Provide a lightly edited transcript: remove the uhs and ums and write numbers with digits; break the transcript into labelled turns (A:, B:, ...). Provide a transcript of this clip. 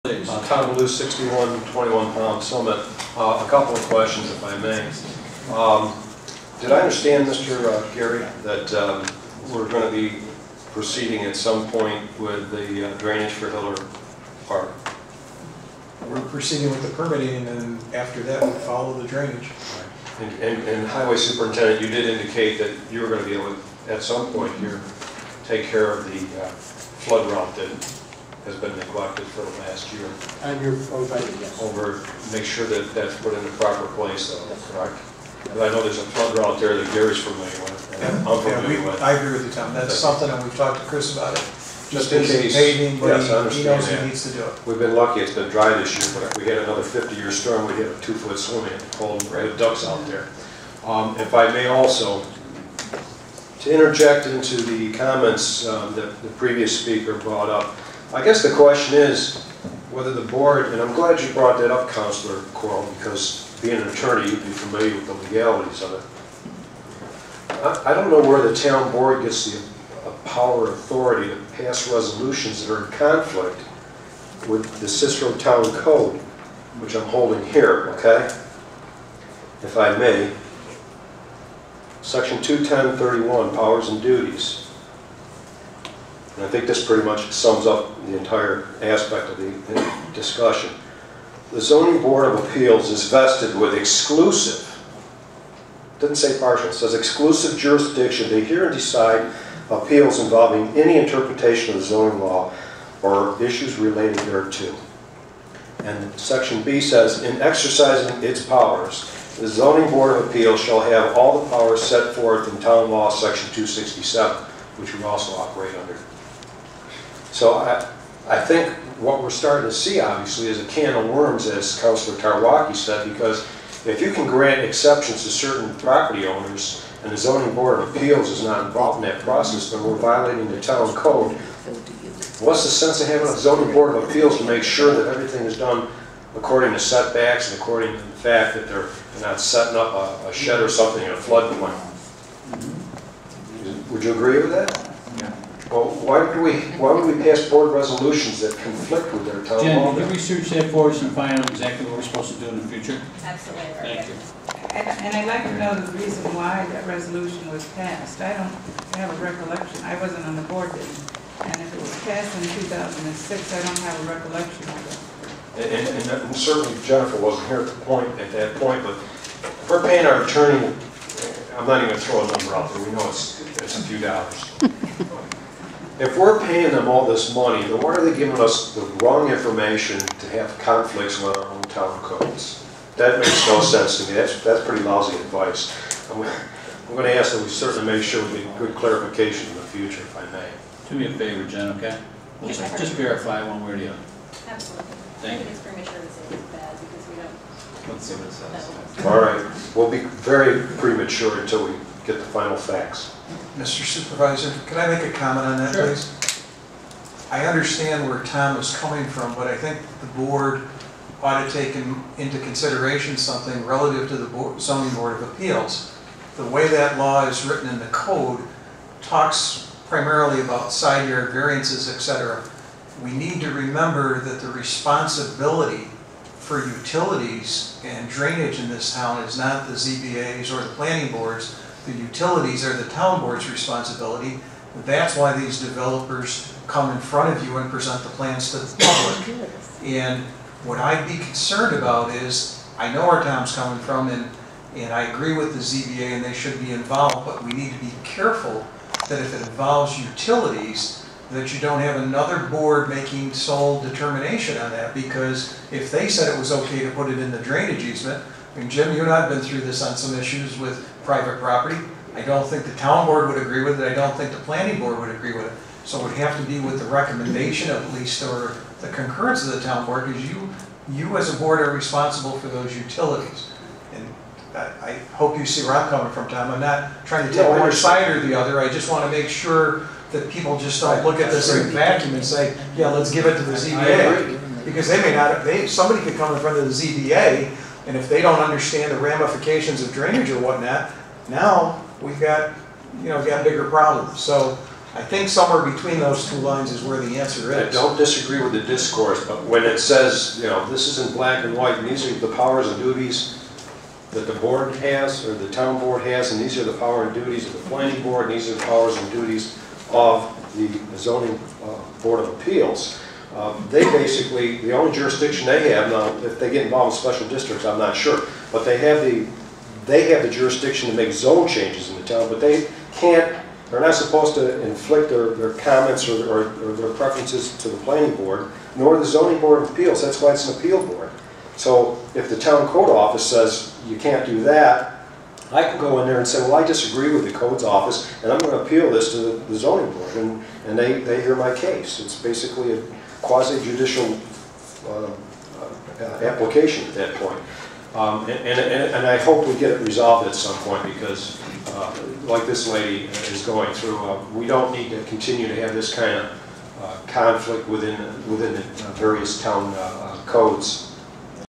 A: Tom Lou, 6121 Palm Summit. A couple of questions, if I may. Did I understand, Mr. Gary, that we're going to be proceeding at some point with the drainage for Hiller Park?
B: We're proceeding with the permitting, and after that we follow the drainage.
A: And Highway Superintendent, you did indicate that you were going to be able to, at some point here, take care of the flood route that has been neglected for the last year.
C: And you're yes.
A: Over, make sure that that's put in the proper place, though, correct? But I know there's a flood route there that Gary's familiar with. And I'm familiar with.
B: I agree with you, Tom. That's something that we've talked to Chris about it.
A: Just in case.
B: Paving, but
A: yes,
B: he knows he needs to do it.
A: We've been lucky it's been dry this year, but if we had another 50-year storm, we'd have a 2-foot swimming pool and red ducks out there. If I may also, to interject into the comments that the previous speaker brought up, I guess the question is whether the board, and I'm glad you brought that up, Councilor Quarles, because being an attorney, you'd be familiar with the legalities of it. I don't know where the town board gets the power authority to pass resolutions that are in conflict with the Cicero Town Code, which I'm holding here, okay? If I may. Section 210.31, powers and duties. And I think this pretty much sums up the entire aspect of the discussion. The Zoning Board of Appeals is vested with exclusive, doesn't say partial, it says exclusive jurisdiction to hear and decide appeals involving any interpretation of the zoning law or issues related thereto. And Section B says, in exercising its powers, the Zoning Board of Appeals shall have all the powers set forth in Town Law Section 267, which we also operate under. So I think what we're starting to see, obviously, is a can of worms, as Councilor Tarwaki said, because if you can grant exceptions to certain property owners and the Zoning Board of Appeals is not involved in that process, then we're violating the town code. What's the sense of having a Zoning Board of Appeals to make sure that everything is done according to setbacks and according to the fact that they're not setting up a shed or something in a floodplain? Would you agree with that?
D: Yeah.
A: Well, why would we pass board resolutions that conflict with their town law?
D: Jen, can you research that for us and find out exactly what we're supposed to do in the future?
E: Absolutely.
D: Thank you.
F: And I'd like to know the reason why that resolution was passed. I don't have a recollection. I wasn't on the board then. And if it was passed in 2006, I don't have a recollection of it.
A: And certainly Jennifer wasn't here at that point, but if we're paying our attorney, I'm not even going to throw a number out there, we know it's a few dollars. If we're paying them all this money, then why are they giving us the wrong information to have conflicts with our own town codes? That makes no sense to me. That's pretty lousy advice. I'm going to ask that we certainly make sure we get good clarification in the future, if I may.
D: Do me a favor, Jen, okay? Just verify one way or the other.
E: Absolutely.
D: Thank
E: I think
D: you.
E: it's premature to say it's bad because we don't.
D: Let's see what it says.
A: All right. We'll be very premature until we get the final facts.
B: Mr. Supervisor, can I make a comment on that,
D: Sure.
B: please? I understand where Tom is coming from, but I think the board ought to take into consideration something relative to the Zoning Board of Appeals. The way that law is written in the code talks primarily about side yard variances, etc. We need to remember that the responsibility for utilities and drainage in this town is not the ZBA's or the planning boards. The utilities are the town board's responsibility. That's why these developers come in front of you and present the plans to the public. And what I'd be concerned about is, I know where Tom's coming from, and I agree with the ZBA and they should be involved, but we need to be careful that if it involves utilities, that you don't have another board making sole determination on that, because if they said it was okay to put it in the drainage easement, I mean, Jim, you and I have been through this on some issues with private property. I don't think the town board would agree with it. I don't think the planning board would agree with it. So it would have to be with the recommendation at least, or the concurrence of the town board, because you as a board are responsible for those utilities. And I hope you see where I'm coming from, Tom. I'm not trying to take one side or the other. I just want to make sure that people just don't look at this in a vacuum and say, yeah, let's give it to the ZBA. Because they may not, somebody could come in front of the ZBA, and if they don't understand the ramifications of drainage or whatnot, now we've got, got bigger problems. So I think somewhere between those two lines is where the answer
A: I
B: is.
A: don't disagree with the discourse, but when it says, you know, this is in black and white, and these are the powers and duties that the board has, or the town board has, and these are the power and duties of the planning board, and these are the powers and duties of the zoning board of appeals. They basically, the only jurisdiction they have, now, if they get involved in special districts, I'm not sure, but they have the jurisdiction to make zone changes in the town, but they can't, they're not supposed to inflict their comments or their preferences to the planning board, nor the zoning board of appeals. That's why it's an appeal board. So if the town code office says you can't do that, I can go in there and say, well, I disagree with the codes office, and I'm going to appeal this to the zoning board, and they hear my case. It's basically a quasi-judicial application at that point. And I hope we get it resolved at some point, because like this lady is going through, we don't need to continue to have this kind of conflict within the various town codes.